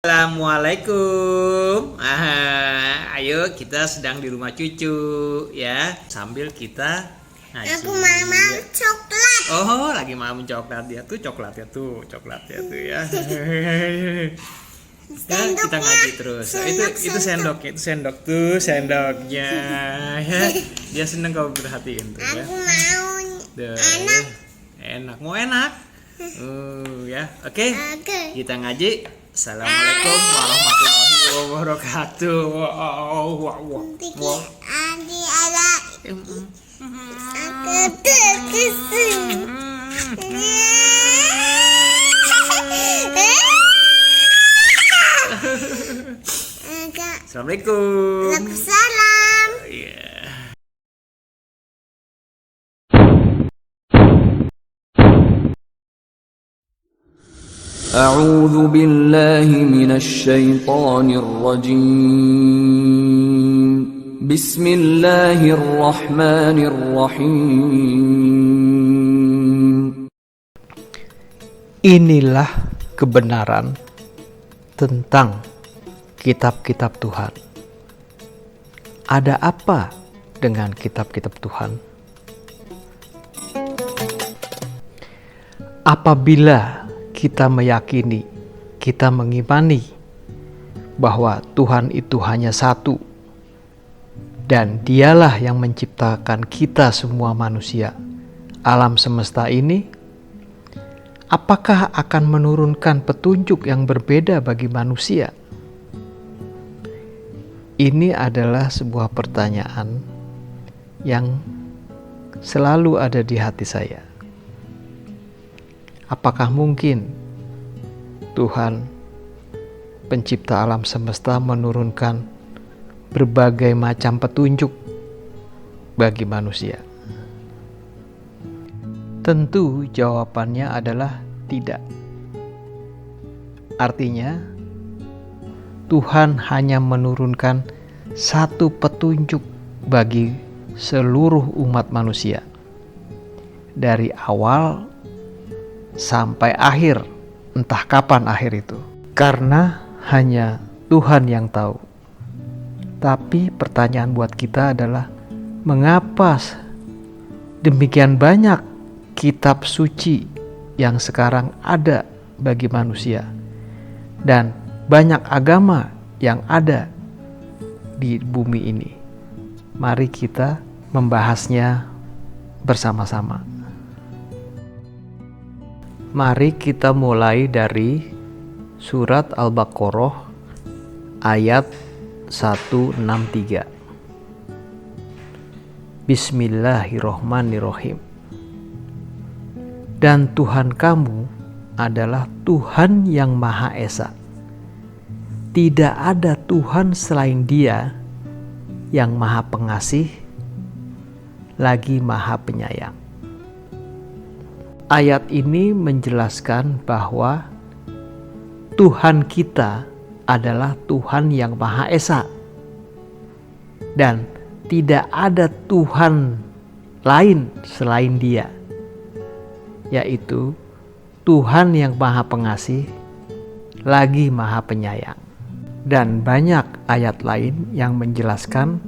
Assalamualaikum. Ayo kita sedang di rumah cucu ya, sambil kita ngaji. Aku mau coklat. Oh, lagi mau coklat dia tuh, coklatnya tuh ya. Ya, kita ngaji terus. Itu sendok tuh, sendoknya. Ya, dia seneng kalau perhatiin tuh ya. Aku mau enak. Mau enak. Ya, oke. Kita ngaji. Assalamualaikum warahmatullahi wabarakatuh. Assalamualaikum. Waalaikumsalam. أعوذ بالله من الشيطان الرجيم بسم الله الرحمن الرحيم. Inilah kebenaran tentang kitab-kitab Tuhan. Ada apa dengan kitab-kitab Tuhan? Apabila kita meyakini, kita mengimani bahwa Tuhan itu hanya satu dan Dialah yang menciptakan kita semua manusia, alam semesta ini, apakah akan menurunkan petunjuk yang berbeda bagi manusia? Ini adalah sebuah pertanyaan yang selalu ada di hati saya. Apakah mungkin Tuhan pencipta alam semesta menurunkan berbagai macam petunjuk bagi manusia? Tentu jawabannya adalah tidak. Artinya Tuhan hanya menurunkan satu petunjuk bagi seluruh umat manusia dari awal sampai akhir, entah kapan akhir itu, karena hanya Tuhan yang tahu. Tapi pertanyaan buat kita adalah, mengapa demikian banyak kitab suci yang sekarang ada bagi manusia dan banyak agama yang ada di bumi ini? Mari kita membahasnya bersama-sama. Mari kita mulai dari surat Al-Baqarah ayat 163. Bismillahirrohmanirrohim. Dan Tuhan kamu adalah Tuhan yang Maha Esa. Tidak ada Tuhan selain Dia yang Maha Pengasih, lagi Maha Penyayang. Ayat ini menjelaskan bahwa Tuhan kita adalah Tuhan yang Maha Esa dan tidak ada Tuhan lain selain Dia, yaitu Tuhan yang Maha Pengasih lagi Maha Penyayang. Dan banyak ayat lain yang menjelaskan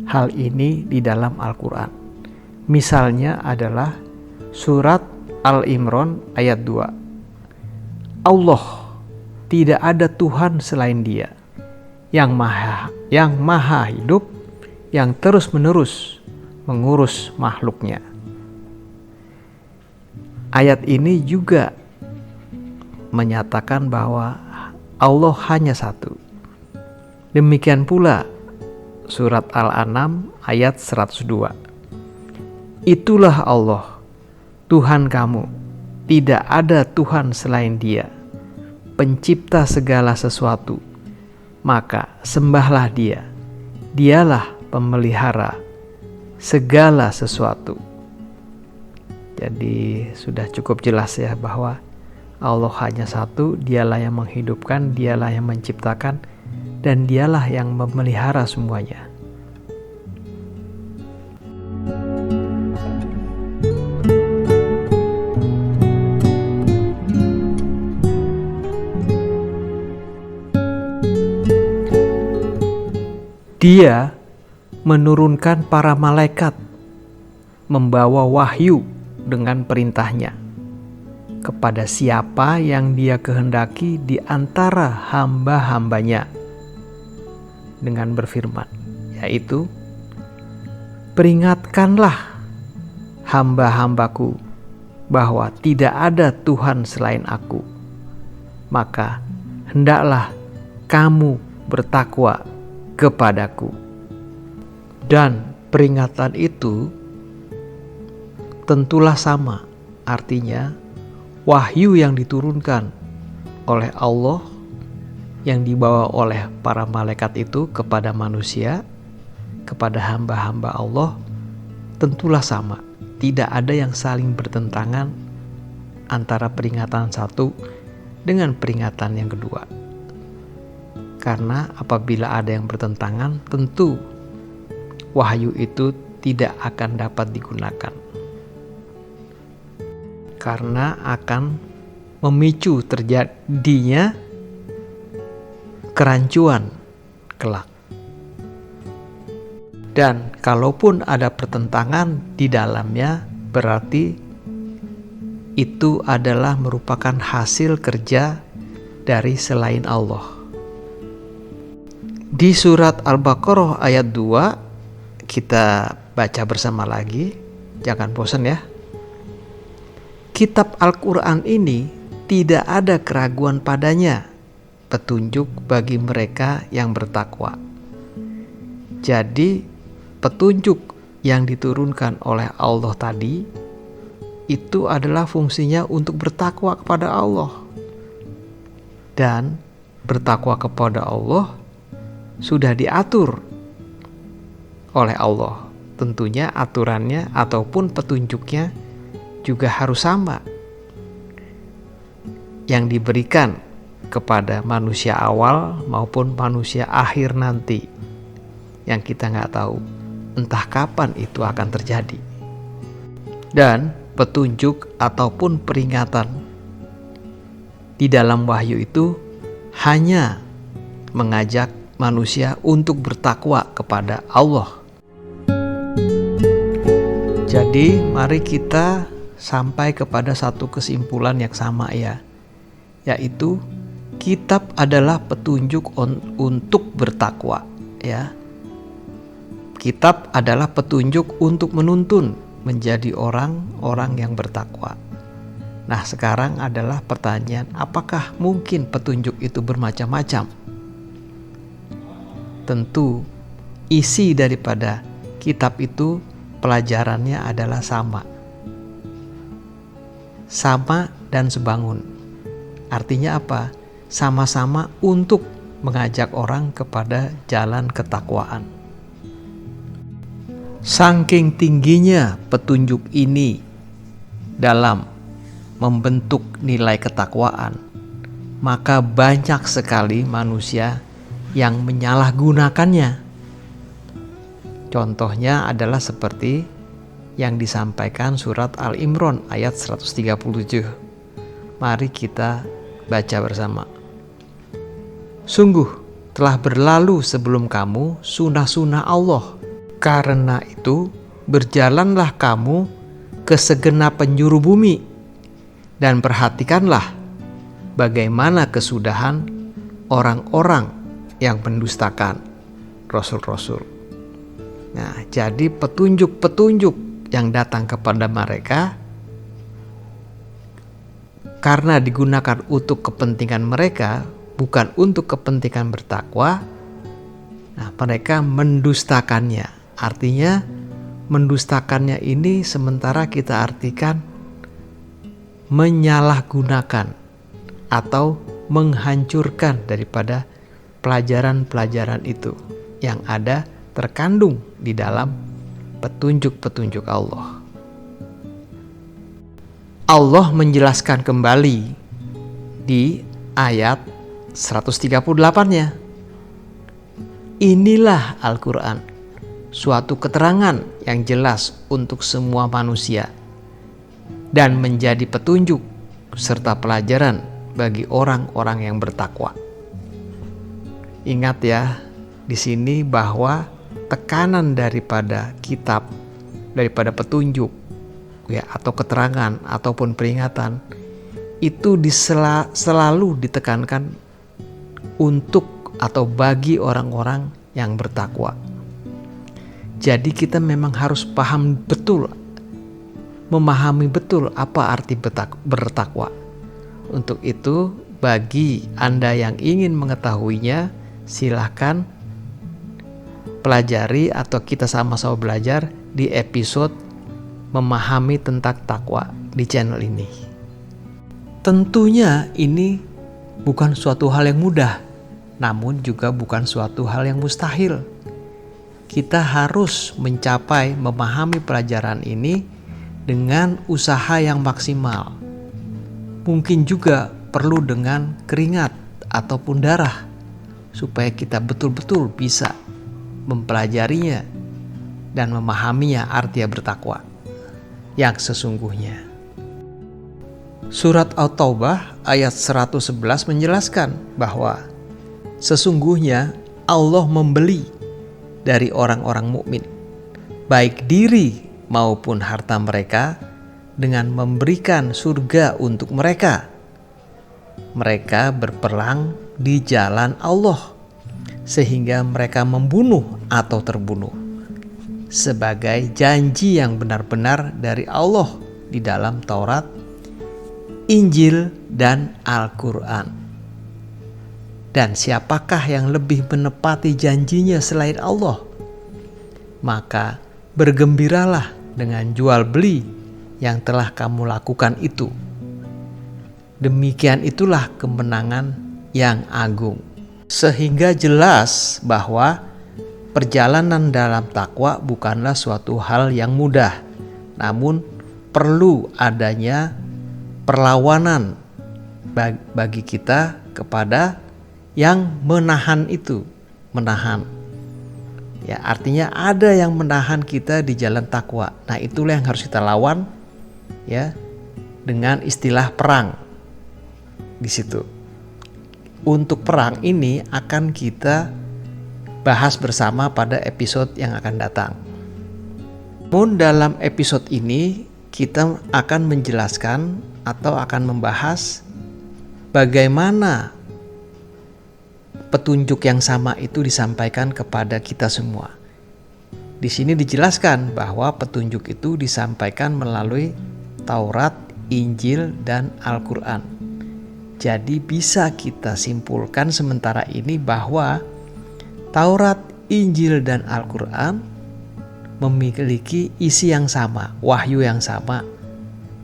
hal ini di dalam Al-Quran. Misalnya adalah surat Al-Imran ayat 2. Allah, tidak ada Tuhan selain Dia yang maha hidup, yang terus-menerus mengurus makhluknya. Ayat ini juga menyatakan bahwa Allah hanya satu. Demikian pula surat Al-An'am ayat 102. Itulah Allah, Tuhan kamu, tidak ada Tuhan selain Dia, pencipta segala sesuatu, maka sembahlah Dia. Dialah pemelihara segala sesuatu. Jadi sudah cukup jelas ya bahwa Allah hanya satu, Dialah yang menghidupkan, Dialah yang menciptakan, dan Dialah yang memelihara semuanya. Dia menurunkan para malaikat membawa wahyu dengan perintahnya kepada siapa yang Dia kehendaki di antara hamba-hambanya dengan berfirman, yaitu, peringatkanlah hamba-hambaku bahwa tidak ada Tuhan selain aku, maka hendaklah kamu bertakwa kepadaku. Dan peringatan itu tentulah sama, artinya wahyu yang diturunkan oleh Allah yang dibawa oleh para malaikat itu kepada manusia, kepada hamba-hamba Allah, tentulah sama. Tidak ada yang saling bertentangan antara peringatan satu dengan peringatan yang kedua. Karena apabila ada yang bertentangan, tentu wahyu itu tidak akan dapat digunakan. Karena akan memicu terjadinya kerancuan kelak. Dan kalaupun ada pertentangan di dalamnya, berarti itu adalah merupakan hasil kerja dari selain Allah. Di surat Al-Baqarah ayat 2, kita baca bersama lagi, jangan bosan ya. Kitab Al-Quran ini tidak ada keraguan padanya, petunjuk bagi mereka yang bertakwa. Jadi petunjuk yang diturunkan oleh Allah tadi itu adalah fungsinya untuk bertakwa kepada Allah. Dan bertakwa kepada Allah sudah diatur oleh Allah. Tentunya aturannya ataupun petunjuknya juga harus sama yang diberikan kepada manusia awal maupun manusia akhir nanti, yang kita nggak tahu entah kapan itu akan terjadi. Dan petunjuk ataupun peringatan di dalam wahyu itu hanya mengajak manusia untuk bertakwa kepada Allah. Jadi mari kita sampai kepada satu kesimpulan yang sama ya, yaitu kitab adalah petunjuk untuk bertakwa ya. Kitab adalah petunjuk untuk menuntun menjadi orang-orang yang bertakwa. Nah, sekarang adalah pertanyaan, apakah mungkin petunjuk itu bermacam-macam? Tentu isi daripada kitab itu pelajarannya adalah sama. Sama dan sebangun. Artinya apa? Sama-sama untuk mengajak orang kepada jalan ketakwaan. Saking tingginya petunjuk ini dalam membentuk nilai ketakwaan, maka banyak sekali manusia yang menyalahgunakannya. Contohnya adalah seperti yang disampaikan surat Al-Imran ayat 137. Mari kita baca bersama. Sungguh telah berlalu sebelum kamu sunnah-sunnah Allah. Karena itu berjalanlah kamu ke segenap penjuru bumi dan perhatikanlah bagaimana kesudahan orang-orang yang mendustakan rasul-rasul. Nah, jadi petunjuk-petunjuk yang datang kepada mereka karena digunakan untuk kepentingan mereka, bukan untuk kepentingan bertakwa. Nah, mereka mendustakannya. Artinya mendustakannya ini sementara kita artikan menyalahgunakan atau menghancurkan daripada pelajaran-pelajaran itu yang ada terkandung di dalam petunjuk-petunjuk Allah. Allah menjelaskan kembali di ayat 138-nya. Inilah Al-Quran, suatu keterangan yang jelas untuk semua manusia dan menjadi petunjuk serta pelajaran bagi orang-orang yang bertakwa. Ingat ya, di sini bahwa tekanan daripada kitab, daripada petunjuk ya, atau keterangan ataupun peringatan itu selalu ditekankan untuk atau bagi orang-orang yang bertakwa. Jadi kita memang harus paham betul, memahami betul apa arti bertakwa. Untuk itu, bagi Anda yang ingin mengetahuinya, silahkan pelajari atau kita sama-sama belajar di episode memahami tentang takwa di channel ini. Tentunya ini bukan suatu hal yang mudah, namun juga bukan suatu hal yang mustahil. Kita harus mencapai memahami pelajaran ini dengan usaha yang maksimal. Mungkin juga perlu dengan keringat ataupun darah, supaya kita betul-betul bisa mempelajarinya dan memahaminya arti bertakwa yang sesungguhnya. Surat At-Taubah ayat 111 menjelaskan bahwa sesungguhnya Allah membeli dari orang-orang mukmin, baik diri maupun harta mereka, dengan memberikan surga untuk mereka. Mereka berperang di jalan Allah, sehingga mereka membunuh atau terbunuh, sebagai janji yang benar-benar dari Allah di dalam Taurat, Injil, dan Al-Quran. Dan siapakah yang lebih menepati janjinya selain Allah? Maka bergembiralah dengan jual beli yang telah kamu lakukan itu. Demikian itulah kemenangan yang agung. Sehingga jelas bahwa perjalanan dalam takwa bukanlah suatu hal yang mudah, namun perlu adanya perlawanan bagi kita kepada yang menahan itu, menahan. Ya, artinya ada yang menahan kita di jalan takwa. Nah, itulah yang harus kita lawan, ya, dengan istilah perang. Di situ. Untuk perang ini akan kita bahas bersama pada episode yang akan datang. Namun dalam episode ini kita akan menjelaskan atau akan membahas bagaimana petunjuk yang sama itu disampaikan kepada kita semua. Di sini dijelaskan bahwa petunjuk itu disampaikan melalui Taurat, Injil, dan Al-Quran. Jadi bisa kita simpulkan sementara ini bahwa Taurat, Injil, dan Al-Quran memiliki isi yang sama, wahyu yang sama,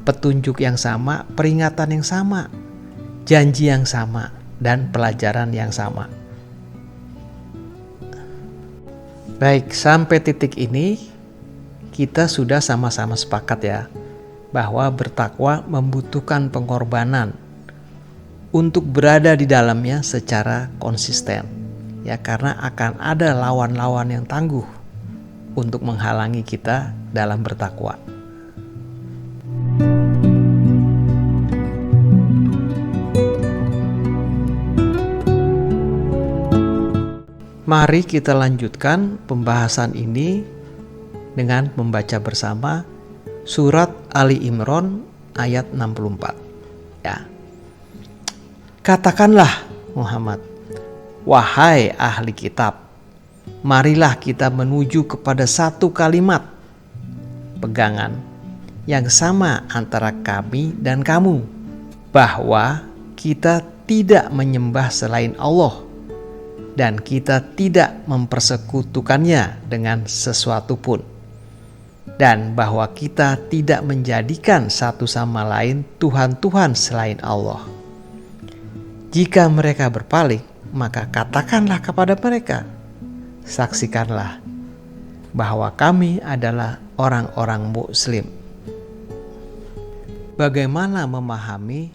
petunjuk yang sama, peringatan yang sama, janji yang sama, dan pelajaran yang sama. Baik, sampai titik ini kita sudah sama-sama sepakat ya, bahwa bertakwa membutuhkan pengorbanan untuk berada di dalamnya secara konsisten. Ya, karena akan ada lawan-lawan yang tangguh untuk menghalangi kita dalam bertakwa. Mari kita lanjutkan pembahasan ini dengan membaca bersama surat Ali Imran ayat 64. Ya. Katakanlah Muhammad, wahai ahli kitab, marilah kita menuju kepada satu kalimat pegangan yang sama antara kami dan kamu, bahwa kita tidak menyembah selain Allah dan kita tidak mempersekutukannya dengan sesuatu pun, dan bahwa kita tidak menjadikan satu sama lain Tuhan-Tuhan selain Allah. Jika mereka berpaling, maka katakanlah kepada mereka, saksikanlah bahwa kami adalah orang-orang Muslim. Bagaimana memahami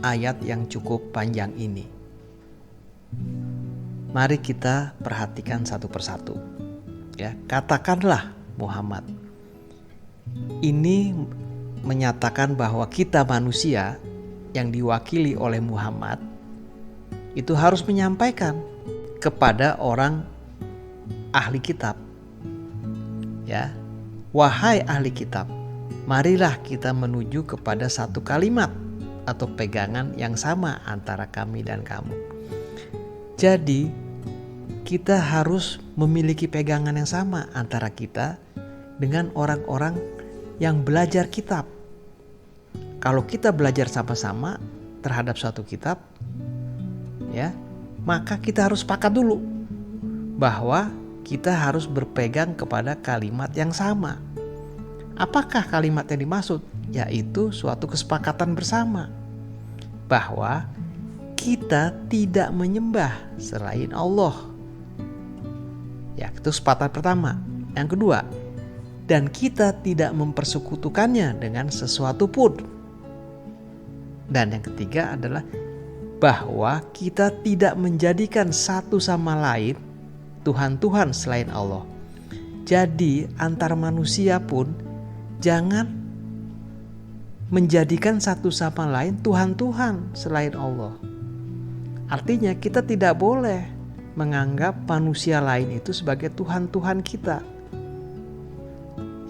ayat yang cukup panjang ini? Mari kita perhatikan satu persatu. Ya, katakanlah Muhammad. Ini menyatakan bahwa kita manusia yang diwakili oleh Muhammad itu harus menyampaikan kepada orang ahli kitab, ya, wahai ahli kitab, marilah kita menuju kepada satu kalimat atau pegangan yang sama antara kami dan kamu. Jadi kita harus memiliki pegangan yang sama antara kita dengan orang-orang yang belajar kitab. Kalau kita belajar sama-sama terhadap suatu kitab, ya, maka kita harus sepakat dulu bahwa kita harus berpegang kepada kalimat yang sama. Apakah kalimat yang dimaksud? Yaitu suatu kesepakatan bersama bahwa kita tidak menyembah selain Allah. Ya, itu sepatah pertama. Yang kedua, dan kita tidak mempersekutukannya dengan sesuatu pun. Dan yang ketiga adalah bahwa kita tidak menjadikan satu sama lain Tuhan-Tuhan selain Allah. Jadi antar manusia pun jangan menjadikan satu sama lain Tuhan-Tuhan selain Allah. Artinya kita tidak boleh menganggap manusia lain itu sebagai Tuhan-Tuhan kita.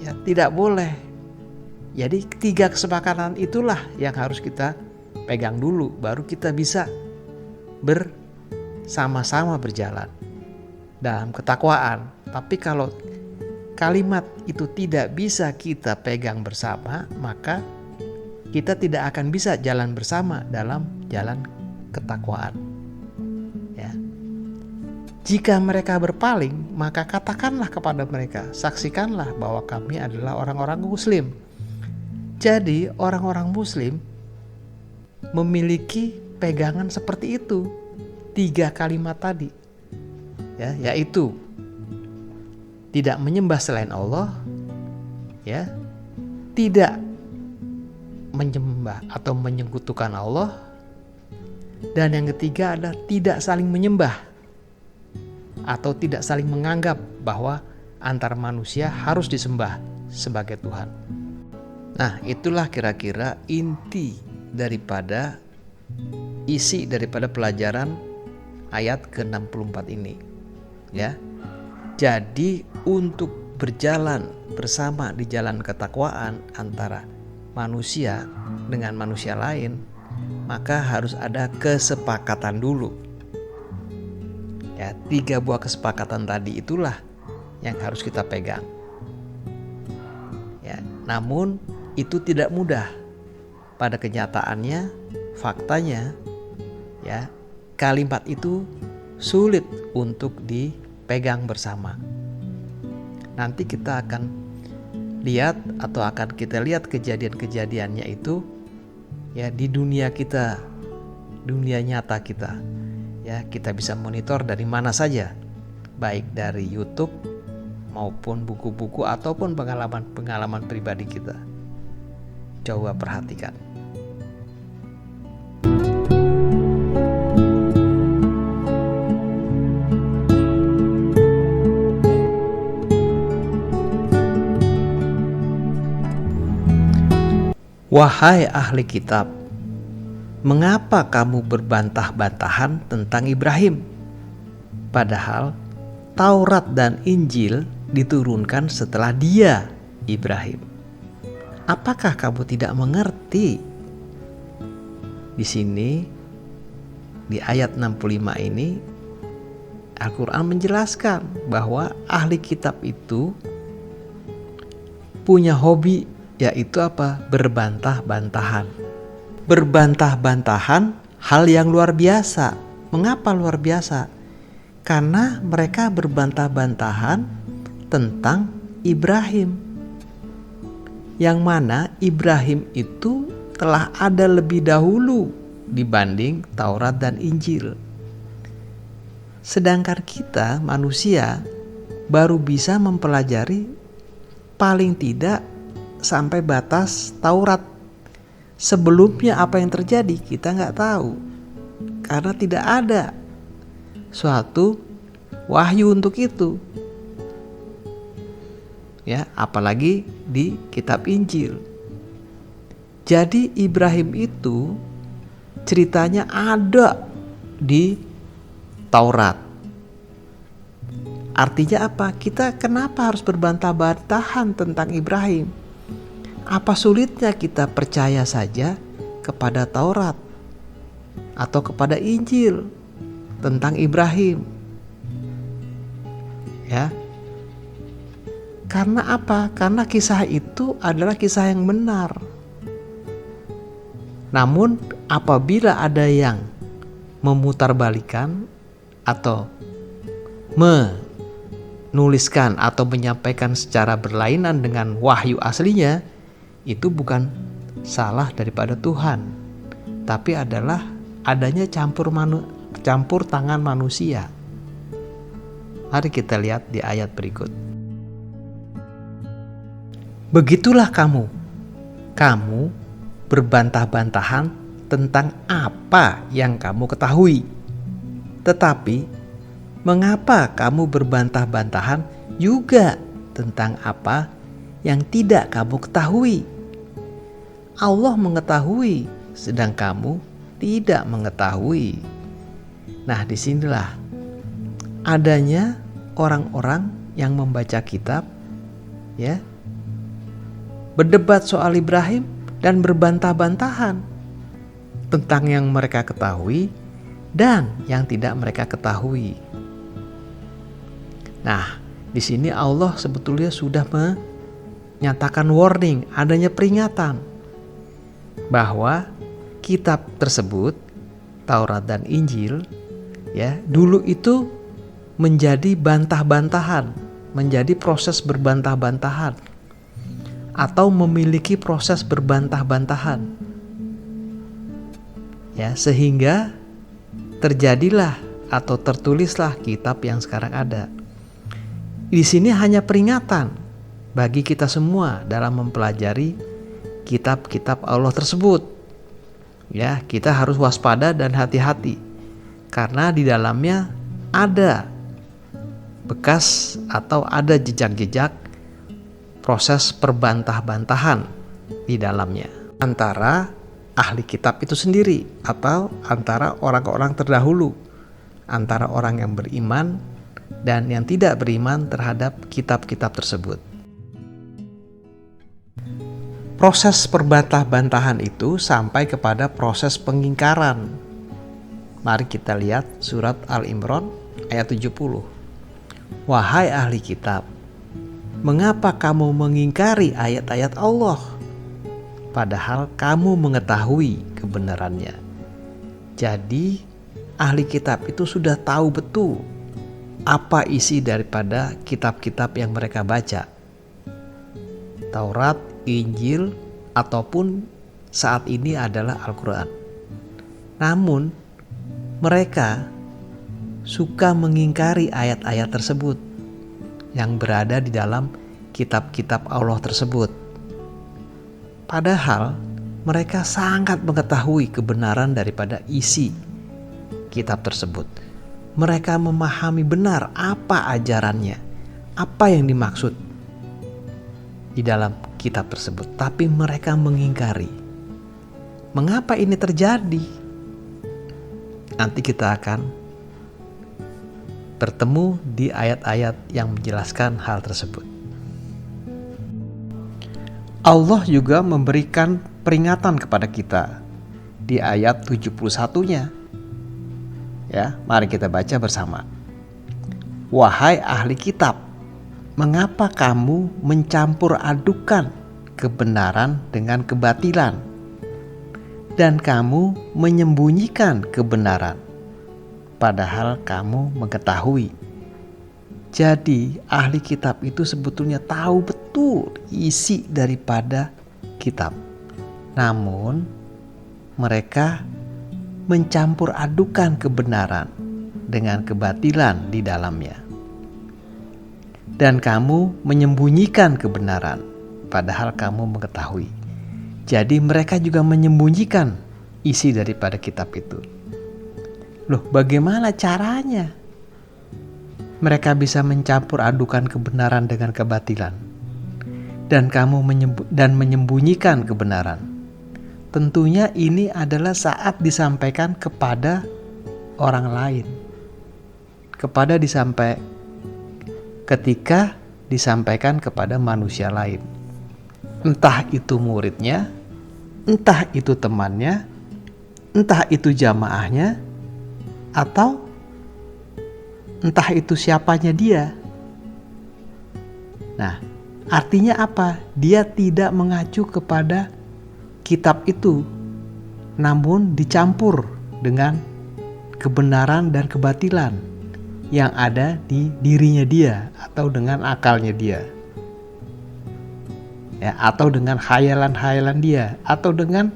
Ya, tidak boleh. Jadi 3 kesepakatan itulah yang harus kita pegang dulu, baru kita bisa bersama-sama berjalan dalam ketakwaan. Tapi kalau kalimat itu tidak bisa kita pegang bersama, maka kita tidak akan bisa jalan bersama dalam jalan ketakwaan. Ya. Jika mereka berpaling, maka katakanlah kepada mereka, saksikanlah bahwa kami adalah orang-orang Muslim. Jadi orang-orang Muslim memiliki pegangan seperti itu, 3 kalimat tadi, ya, yaitu tidak menyembah selain Allah, ya, tidak menyembah atau menyekutukan Allah, dan yang ketiga adalah tidak saling menyembah atau tidak saling menganggap bahwa antar manusia harus disembah sebagai Tuhan. Nah, itulah kira-kira inti daripada isi daripada pelajaran ayat ke-64 ini, ya. Jadi untuk berjalan bersama di jalan ketakwaan antara manusia dengan manusia lain, maka harus ada kesepakatan dulu. Ya, 3 buah kesepakatan tadi itulah yang harus kita pegang. Ya, namun itu tidak mudah. Pada kenyataannya, faktanya, ya, kalimat itu sulit untuk dipegang bersama. Nanti kita akan lihat atau akan kita lihat kejadian-kejadiannya itu, ya, di dunia kita, dunia nyata kita. Ya, kita bisa monitor dari mana saja, baik dari YouTube maupun buku-buku ataupun pengalaman pribadi kita. Coba perhatikan. Wahai ahli kitab, mengapa kamu berbantah-bantahan tentang Ibrahim? Padahal Taurat dan Injil diturunkan setelah dia, Ibrahim. Apakah kamu tidak mengerti? Di sini, di ayat 65 ini, Al-Quran menjelaskan bahwa ahli kitab itu punya hobi, yaitu apa? Berbantah-bantahan. Berbantah-bantahan hal yang luar biasa. Mengapa luar biasa? Karena mereka berbantah-bantahan tentang Ibrahim, yang mana Ibrahim itu telah ada lebih dahulu dibanding Taurat dan Injil. Sedangkan kita manusia baru bisa mempelajari paling tidak sampai batas Taurat. Sebelumnya apa yang terjadi kita nggak tahu, karena tidak ada suatu wahyu untuk itu. Ya, apalagi di kitab Injil. Jadi Ibrahim itu ceritanya ada di Taurat, Artinya apa? Kita kenapa harus berbantah-bantahan tentang Ibrahim? Apa sulitnya kita percaya saja kepada Taurat atau kepada Injil tentang Ibrahim? Ya. Karena apa? Karena kisah itu adalah kisah yang benar. Namun apabila ada yang memutarbalikan atau menuliskan atau menyampaikan secara berlainan dengan wahyu aslinya, itu bukan salah daripada Tuhan, tapi adalah adanya campur tangan manusia. Mari kita lihat di ayat berikut. Begitulah kamu berbantah-bantahan tentang apa yang kamu ketahui. Tetapi mengapa kamu berbantah-bantahan juga tentang apa yang tidak kamu ketahui? Allah mengetahui, sedang kamu tidak mengetahui. Nah, disinilah adanya orang-orang yang membaca kitab, ya, berdebat soal Ibrahim dan berbantah-bantahan tentang yang mereka ketahui dan yang tidak mereka ketahui. Nah, di sini Allah sebetulnya sudah menyatakan warning, adanya peringatan bahwa kitab tersebut, Taurat dan Injil, ya, dulu itu menjadi bantah-bantahan, menjadi proses berbantah-bantahan atau memiliki proses berbantah-bantahan. Ya, sehingga terjadilah atau tertulislah kitab yang sekarang ada. Di sini hanya peringatan bagi kita semua dalam mempelajari kitab-kitab Allah tersebut. Ya, kita harus waspada dan hati-hati karena di dalamnya ada bekas atau ada jejak-jejak proses perbantah-bantahan di dalamnya antara ahli kitab itu sendiri atau antara orang-orang terdahulu, antara orang yang beriman dan yang tidak beriman terhadap kitab-kitab tersebut. Proses perbantah-bantahan itu sampai kepada proses pengingkaran. Mari kita lihat surat Al-Imran ayat 70. Wahai ahli kitab, mengapa kamu mengingkari ayat-ayat Allah, padahal kamu mengetahui kebenarannya? Jadi ahli kitab itu sudah tahu betul apa isi daripada kitab-kitab yang mereka baca, Taurat, Injil, ataupun saat ini adalah Al-Quran. Namun mereka suka mengingkari ayat-ayat tersebut yang berada di dalam kitab-kitab Allah tersebut. Padahal mereka sangat mengetahui kebenaran daripada isi kitab tersebut. Mereka memahami benar apa ajarannya, apa yang dimaksud di dalam kitab tersebut, tapi mereka mengingkari. Mengapa ini terjadi? Nanti kita akan bertemu di ayat-ayat yang menjelaskan hal tersebut. Allah juga memberikan peringatan kepada kita di ayat 71-nya. Ya, mari kita baca bersama. Wahai ahli kitab, mengapa kamu mencampur adukan kebenaran dengan kebatilan, dan kamu menyembunyikan kebenaran, padahal kamu mengetahui? Jadi ahli kitab itu sebetulnya tahu betul isi daripada kitab, namun mereka mencampur adukan kebenaran dengan kebatilan di dalamnya. Dan kamu menyembunyikan kebenaran, padahal kamu mengetahui. Jadi mereka juga menyembunyikan isi daripada kitab itu. Loh, bagaimana caranya mereka bisa mencampur adukan kebenaran dengan kebatilan dan menyembunyikan kebenaran? Tentunya ini adalah saat disampaikan kepada orang lain, ketika disampaikan kepada manusia lain. Entah itu muridnya, entah itu temannya, entah itu jamaahnya, atau entah itu siapanya dia. Nah, artinya apa? Dia tidak mengacu kepada kitab itu, namun dicampur dengan kebenaran dan kebatilan yang ada di dirinya dia atau dengan akalnya dia. Ya, atau dengan khayalan-khayalan dia, atau dengan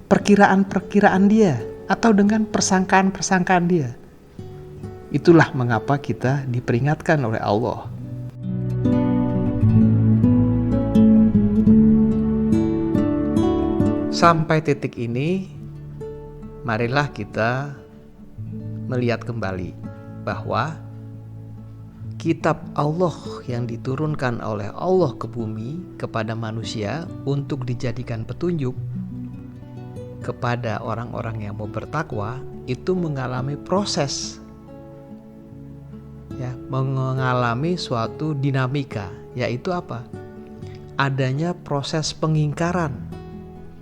perkiraan-perkiraan dia, atau dengan persangkaan-persangkaan dia. Itulah mengapa kita diperingatkan oleh Allah. Sampai titik ini, marilah kita melihat kembali bahwa kitab Allah yang diturunkan oleh Allah ke bumi kepada manusia untuk dijadikan petunjuk kepada orang-orang yang mau bertakwa itu mengalami proses, ya, mengalami suatu dinamika, yaitu apa? Adanya proses pengingkaran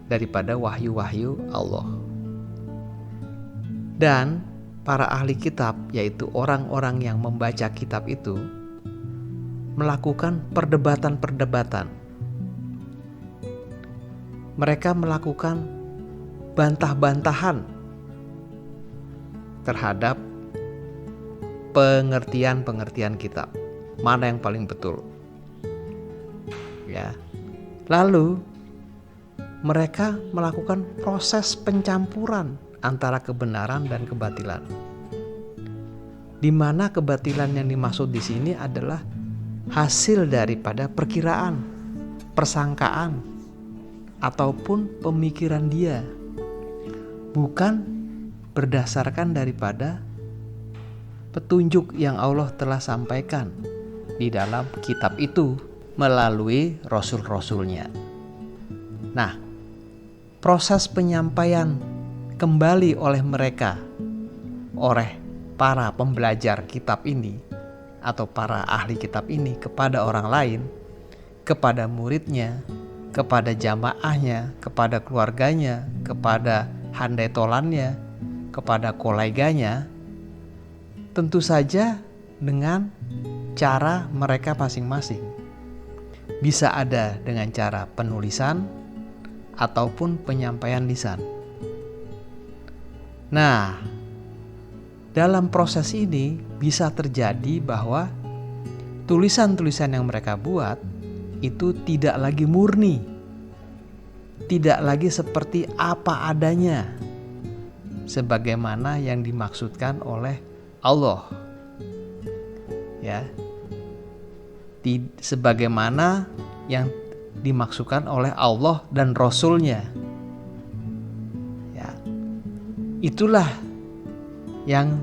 daripada wahyu-wahyu Allah. Dan para ahli kitab, yaitu orang-orang yang membaca kitab itu, melakukan perdebatan-perdebatan. Mereka melakukan bantah-bantahan terhadap pengertian-pengertian kitab. Mana yang paling betul? Ya. Lalu mereka melakukan proses pencampuran antara kebenaran dan kebatilan. Di mana kebatilan yang dimaksud di sini adalah hasil daripada perkiraan, persangkaan, ataupun pemikiran dia, bukan berdasarkan daripada petunjuk yang Allah telah sampaikan di dalam kitab itu melalui rasul-rasulnya. Nah, proses penyampaian kembali oleh mereka, oleh para pembelajar kitab ini atau para ahli kitab ini kepada orang lain, kepada muridnya, kepada jamaahnya, kepada keluarganya, kepada handai tolannya, kepada koleganya, tentu saja dengan cara mereka masing-masing. Bisa ada dengan cara penulisan ataupun penyampaian lisan. Nah, dalam proses ini bisa terjadi bahwa tulisan-tulisan yang mereka buat itu tidak lagi murni, tidak lagi seperti apa adanya, sebagaimana yang dimaksudkan oleh Allah. Ya, sebagaimana yang dimaksudkan oleh Allah dan Rasul-Nya. Ya, itulah yang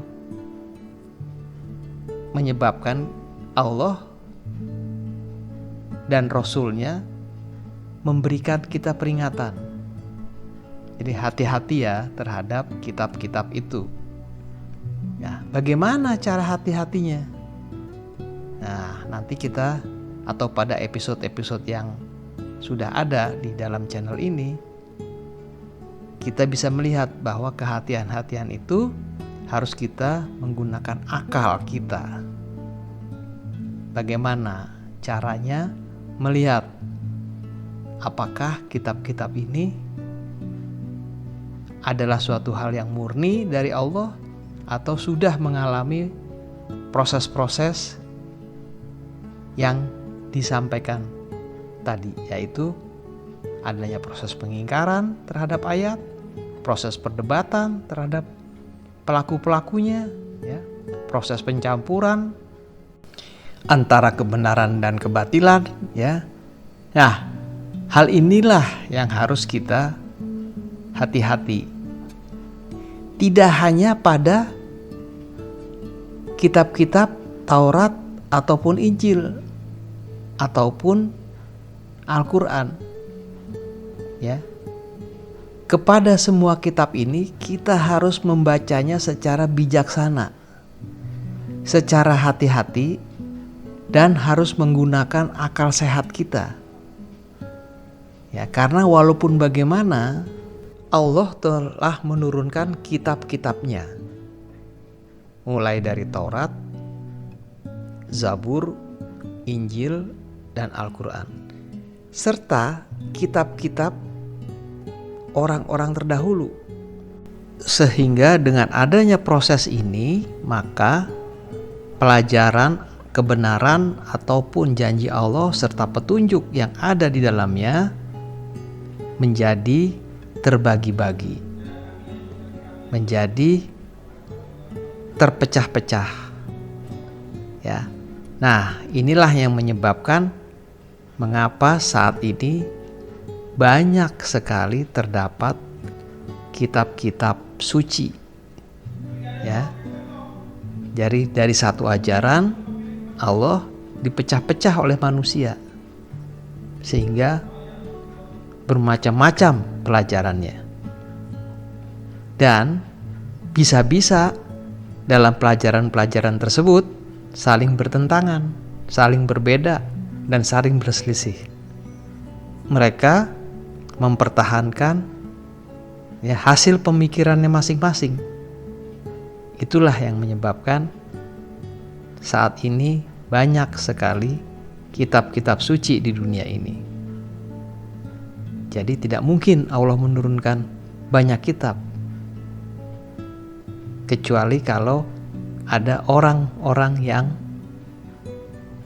menyebabkan Allah dan Rasul-Nya memberikan kita peringatan. Jadi hati-hati ya terhadap kitab-kitab itu. Ya, bagaimana cara hati-hatinya? Nah, nanti kita atau pada episode-episode yang sudah ada di dalam channel ini, kita bisa melihat bahwa kehati-hatian itu harus kita menggunakan akal kita. Bagaimana caranya melihat apakah kitab-kitab ini adalah suatu hal yang murni dari Allah atau sudah mengalami proses-proses yang disampaikan tadi, yaitu adanya proses pengingkaran terhadap ayat, proses perdebatan terhadap pelaku-pelakunya, ya, proses pencampuran antara kebenaran dan kebatilan, ya. Nah, hal inilah yang harus kita hati-hati. Tidak hanya pada kitab-kitab Taurat ataupun Injil ataupun Al-Quran, ya. Kepada semua kitab ini kita harus membacanya secara bijaksana, secara hati-hati, dan harus menggunakan akal sehat kita. Ya, karena walaupun bagaimana Allah telah menurunkan kitab-kitabnya, mulai dari Taurat, Zabur, Injil, dan Al-Quran, serta kitab-kitab orang-orang terdahulu. Sehingga dengan adanya proses ini, maka pelajaran, kebenaran, ataupun janji Allah serta petunjuk yang ada di dalamnya menjadi terbagi-bagi, menjadi terpecah-pecah. Ya. Nah, inilah yang menyebabkan mengapa saat ini banyak sekali terdapat kitab-kitab suci. Ya. Jadi dari satu ajaran Allah dipecah-pecah oleh manusia, sehingga bermacam-macam pelajarannya. Dan bisa-bisa dalam pelajaran-pelajaran tersebut saling bertentangan, saling berbeda, dan saling berselisih. Mereka mempertahankan hasil pemikirannya masing-masing. Itulah yang menyebabkan saat ini banyak sekali kitab-kitab suci di dunia ini. Jadi tidak mungkin Allah menurunkan banyak kitab, kecuali kalau ada orang-orang yang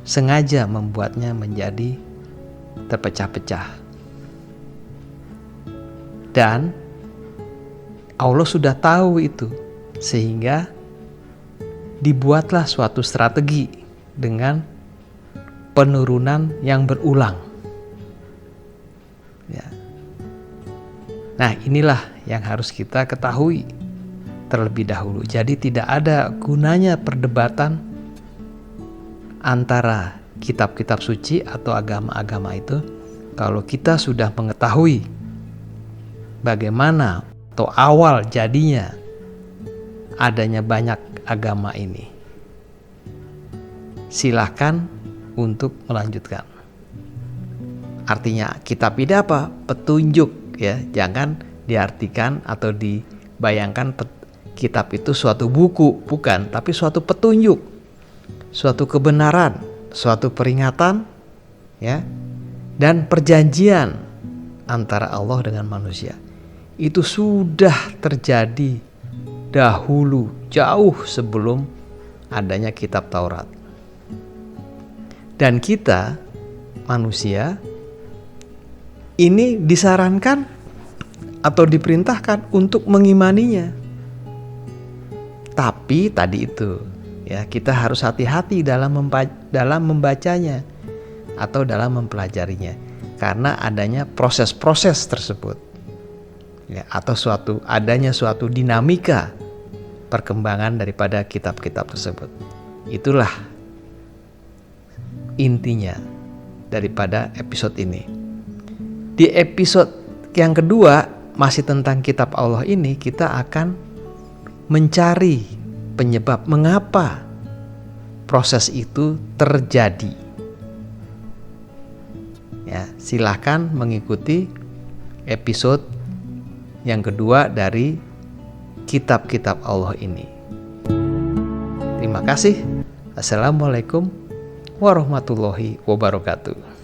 sengaja membuatnya menjadi terpecah-pecah. Dan Allah sudah tahu itu, sehingga dibuatlah suatu strategi dengan penurunan yang berulang. Ya. Nah, inilah yang harus kita ketahui terlebih dahulu. Jadi tidak ada gunanya perdebatan antara kitab-kitab suci atau agama-agama itu kalau kita sudah mengetahui bagaimana atau awal jadinya adanya banyak agama ini. Silahkan untuk melanjutkan. Artinya kitab ini apa? Petunjuk, ya. Jangan diartikan atau dibayangkan kitab itu suatu buku, bukan, tapi suatu petunjuk, suatu kebenaran, suatu peringatan, ya, dan perjanjian antara Allah dengan manusia. Itu sudah terjadi dahulu, jauh sebelum adanya kitab Taurat. Dan kita, manusia, ini disarankan atau diperintahkan untuk mengimaninya. Tapi tadi itu, ya, kita harus hati-hati dalam membacanya atau dalam mempelajarinya, karena adanya proses-proses tersebut, ya, atau adanya suatu dinamika perkembangan daripada kitab-kitab tersebut. Itulah intinya daripada episode ini. Di episode yang kedua, masih tentang kitab Allah ini, kita akan mencari penyebab mengapa proses itu terjadi. Ya, silakan mengikuti episode yang kedua dari kitab-kitab Allah ini. Terima kasih. Assalamualaikum warahmatullahi wabarakatuh.